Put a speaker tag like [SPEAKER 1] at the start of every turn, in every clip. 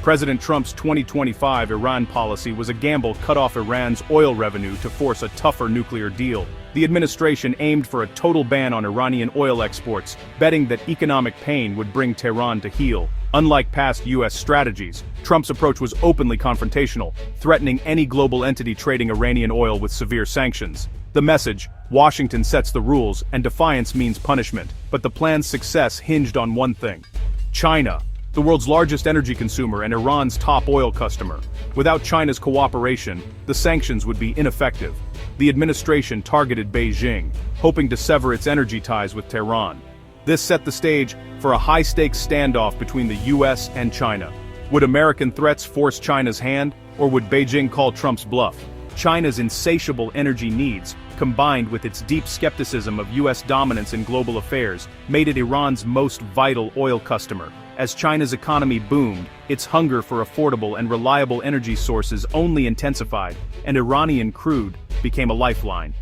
[SPEAKER 1] President Trump's 2025 Iran policy was a gamble cut off Iran's oil revenue to force a tougher nuclear deal. The administration aimed for a total ban on Iranian oil exports, betting that economic pain would bring Tehran to heel. Unlike past U.S. strategies, Trump's approach was openly confrontational, threatening any global entity trading Iranian oil with severe sanctions. The message: Washington sets the rules, and defiance means punishment. But the plan's success hinged on one thing: China, the world's largest energy consumer and Iran's top oil customer. Without China's cooperation, the sanctions would be ineffective. The administration targeted Beijing, hoping to sever its energy ties with Tehran. This set the stage for a high-stakes standoff between the US and China. Would American threats force China's hand, or would Beijing call Trump's bluff? China's insatiable energy needs, combined with its deep skepticism of US dominance in global affairs, made it Iran's most vital oil customer. As China's economy boomed, its hunger for affordable and reliable energy sources only intensified, and Iranian crude became a lifeline.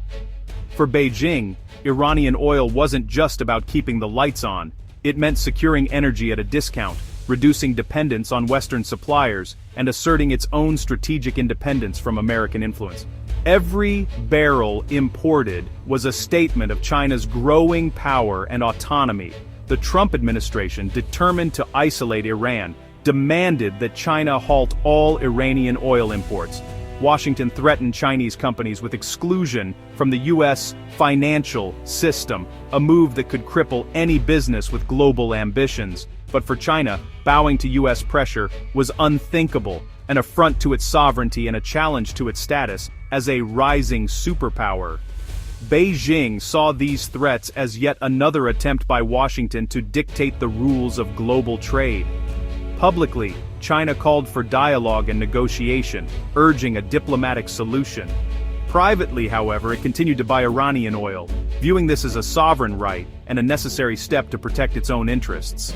[SPEAKER 1] For Beijing, Iranian oil wasn't just about keeping the lights on. It meant securing energy at a discount, reducing dependence on Western suppliers, and asserting its own strategic independence from American influence. Every barrel imported was a statement of China's growing power and autonomy. The Trump administration, determined to isolate Iran, demanded that China halt all Iranian oil imports. Washington threatened Chinese companies with exclusion from the U.S. financial system, a move that could cripple any business with global ambitions. But for China, bowing to U.S. pressure was unthinkable, an affront to its sovereignty and a challenge to its status as a rising superpower. Beijing saw these threats as yet another attempt by Washington to dictate the rules of global trade. Publicly, China called for dialogue and negotiation, urging a diplomatic solution. Privately, however, it continued to buy Iranian oil, viewing this as a sovereign right and a necessary step to protect its own interests.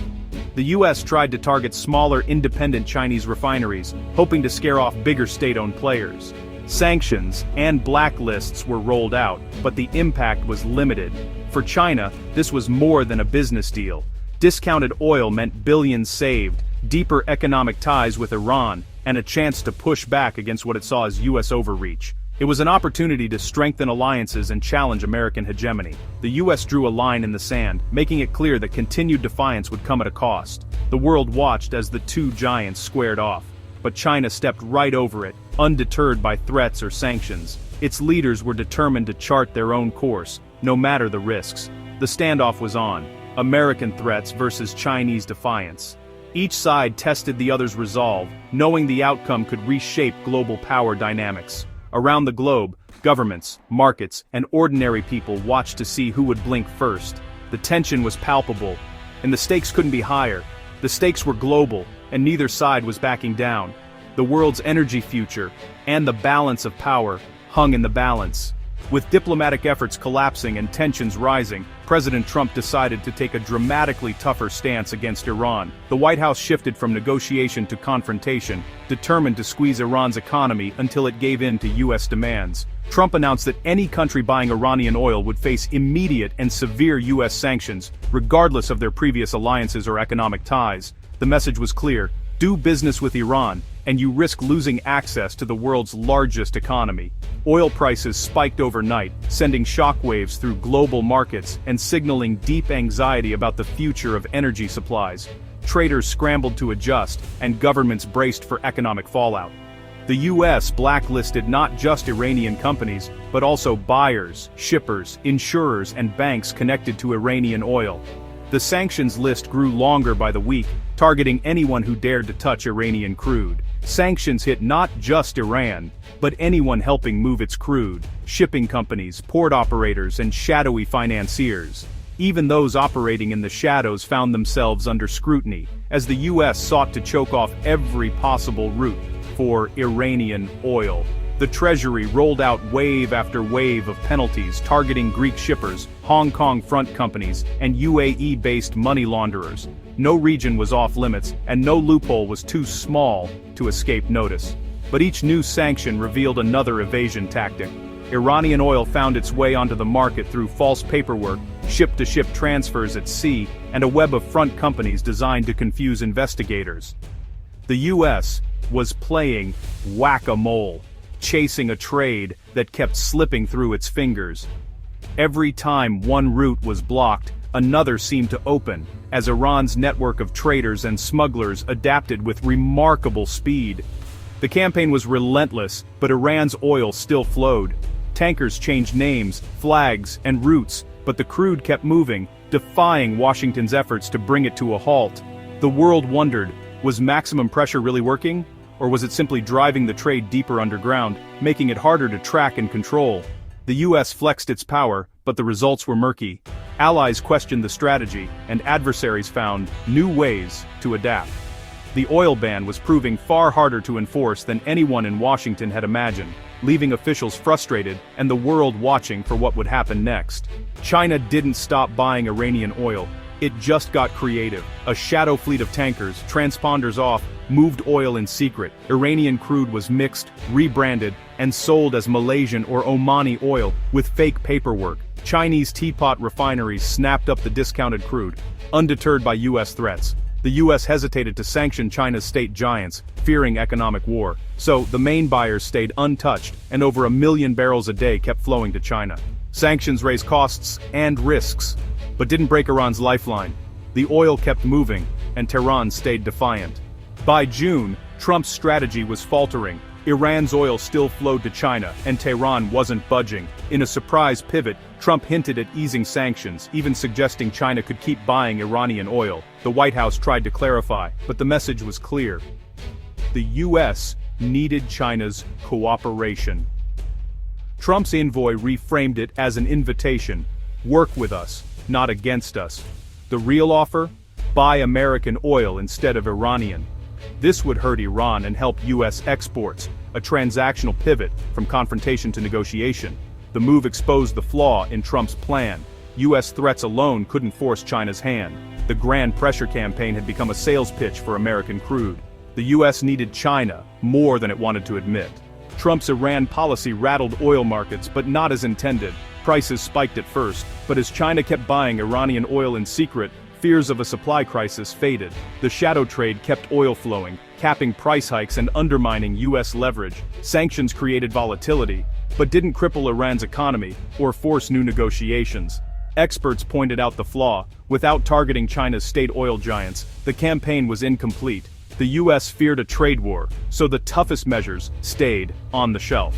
[SPEAKER 1] The U.S. tried to target smaller independent Chinese refineries, hoping to scare off bigger state-owned players. Sanctions and blacklists were rolled out, but the impact was limited. For China, this was more than a business deal. Discounted oil meant billions saved, deeper economic ties with Iran, and a chance to push back against what it saw as U.S. overreach. It was an opportunity to strengthen alliances and challenge American hegemony. The U.S. drew a line in the sand, making it clear that continued defiance would come at a cost. The world watched as the two giants squared off. But China stepped right over it, undeterred by threats or sanctions. Its leaders were determined to chart their own course, no matter the risks. The standoff was on: American threats versus Chinese defiance. Each side tested the other's resolve, knowing the outcome could reshape global power dynamics. Around the globe, governments, markets, and ordinary people watched to see who would blink first. The tension was palpable, and the stakes couldn't be higher. The stakes were global, and neither side was backing down. The world's energy future, and the balance of power, hung in the balance. With diplomatic efforts collapsing and tensions rising, President Trump decided to take a dramatically tougher stance against Iran. The White House shifted from negotiation to confrontation, determined to squeeze Iran's economy until it gave in to U.S. demands. Trump announced that any country buying Iranian oil would face immediate and severe U.S. sanctions, regardless of their previous alliances or economic ties. The message was clear: do business with Iran, and you risk losing access to the world's largest economy. Oil prices spiked overnight, sending shockwaves through global markets and signaling deep anxiety about the future of energy supplies. Traders scrambled to adjust, and governments braced for economic fallout. The U.S. blacklisted not just Iranian companies, but also buyers, shippers, insurers, and banks connected to Iranian oil. The sanctions list grew longer by the week, targeting anyone who dared to touch Iranian crude. Sanctions hit not just Iran, but anyone helping move its crude: shipping companies, port operators, and shadowy financiers. Even those operating in the shadows found themselves under scrutiny, as the U.S. sought to choke off every possible route for Iranian oil. The Treasury rolled out wave after wave of penalties targeting Greek shippers, Hong Kong front companies, and UAE-based money launderers. No region was off limits, and no loophole was too small to escape notice. But each new sanction revealed another evasion tactic. Iranian oil found its way onto the market through false paperwork, ship-to-ship transfers at sea, and a web of front companies designed to confuse investigators. The US was playing whack-a-mole, chasing a trade that kept slipping through its fingers. Every time one route was blocked, another seemed to open, as Iran's network of traders and smugglers adapted with remarkable speed. The campaign was relentless, but Iran's oil still flowed. Tankers changed names, flags, and routes, but the crude kept moving, defying Washington's efforts to bring it to a halt. The world wondered, was maximum pressure really working? Or was it simply driving the trade deeper underground, making it harder to track and control? The US flexed its power, but the results were murky. Allies questioned the strategy, and adversaries found new ways to adapt. The oil ban was proving far harder to enforce than anyone in Washington had imagined, leaving officials frustrated and the world watching for what would happen next. China didn't stop buying Iranian oil. It just got creative. A shadow fleet of tankers, transponders off, moved oil in secret. Iranian crude was mixed, rebranded, and sold as Malaysian or Omani oil, with fake paperwork. Chinese teapot refineries snapped up the discounted crude, undeterred by US threats. The US hesitated to sanction China's state giants, fearing economic war. So, the main buyers stayed untouched, and over 1 million barrels a day kept flowing to China. Sanctions raised costs and risks, but didn't break Iran's lifeline. The oil kept moving, and Tehran stayed defiant. By June, Trump's strategy was faltering. Iran's oil still flowed to China, and Tehran wasn't budging. In a surprise pivot, Trump hinted at easing sanctions, even suggesting China could keep buying Iranian oil. The White House tried to clarify, but the message was clear. The US needed China's cooperation. Trump's envoy reframed it as an invitation: work with us, not against us. The real offer? Buy American oil instead of Iranian. This would hurt Iran and help US exports, a transactional pivot from confrontation to negotiation. The move exposed the flaw in Trump's plan. US threats alone couldn't force China's hand. The grand pressure campaign had become a sales pitch for American crude. The US needed China more than it wanted to admit. Trump's Iran policy rattled oil markets, but not as intended. Prices spiked at first, but as China kept buying Iranian oil in secret, fears of a supply crisis faded. The shadow trade kept oil flowing, capping price hikes and undermining US leverage. Sanctions created volatility, but didn't cripple Iran's economy or force new negotiations. Experts pointed out the flaw. Without targeting China's state oil giants, the campaign was incomplete. The US feared a trade war, so the toughest measures stayed on the shelf.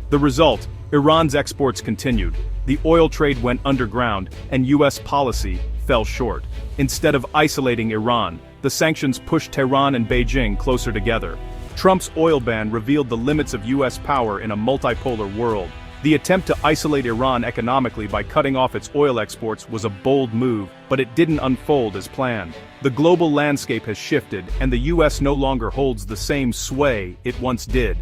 [SPEAKER 1] The result: Iran's exports continued. The oil trade went underground, and US policy fell short. Instead of isolating Iran, the sanctions pushed Tehran and Beijing closer together. Trump's oil ban revealed the limits of US power in a multipolar world. The attempt to isolate Iran economically by cutting off its oil exports was a bold move, but it didn't unfold as planned. The global landscape has shifted, and the US no longer holds the same sway it once did.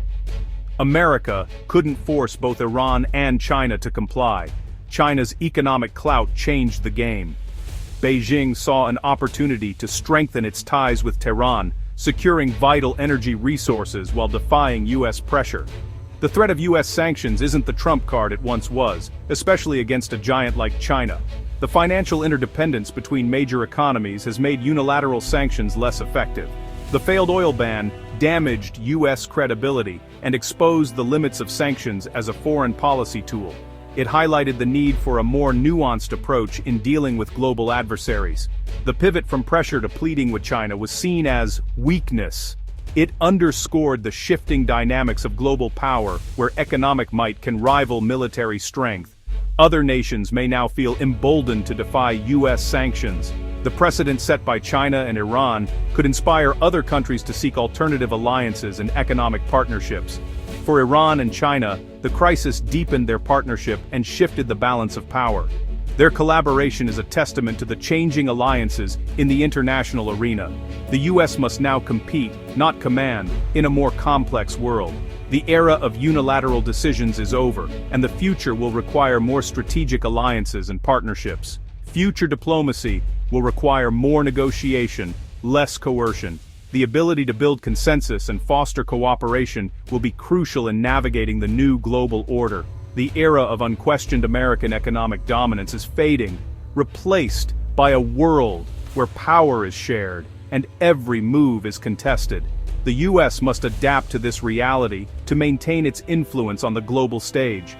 [SPEAKER 1] America couldn't force both Iran and China to comply. China's economic clout changed the game. Beijing saw an opportunity to strengthen its ties with Tehran, securing vital energy resources while defying US pressure. The threat of US sanctions isn't the trump card it once was, especially against a giant like China. The financial interdependence between major economies has made unilateral sanctions less effective. The failed oil ban damaged US credibility and exposed the limits of sanctions as a foreign policy tool. It highlighted the need for a more nuanced approach in dealing with global adversaries. The pivot from pressure to pleading with China was seen as weakness. It underscored the shifting dynamics of global power, where economic might can rival military strength. Other nations may now feel emboldened to defy US sanctions. The precedent set by China and Iran could inspire other countries to seek alternative alliances and economic partnerships. For Iran and China, the crisis deepened their partnership and shifted the balance of power. Their collaboration is a testament to the changing alliances in the international arena. The US must now compete, not command, in a more complex world. The era of unilateral decisions is over, and the future will require more strategic alliances and partnerships. Future diplomacy will require more negotiation, less coercion. The ability to build consensus and foster cooperation will be crucial in navigating the new global order. The era of unquestioned American economic dominance is fading, replaced by a world where power is shared, and every move is contested. The US must adapt to this reality to maintain its influence on the global stage.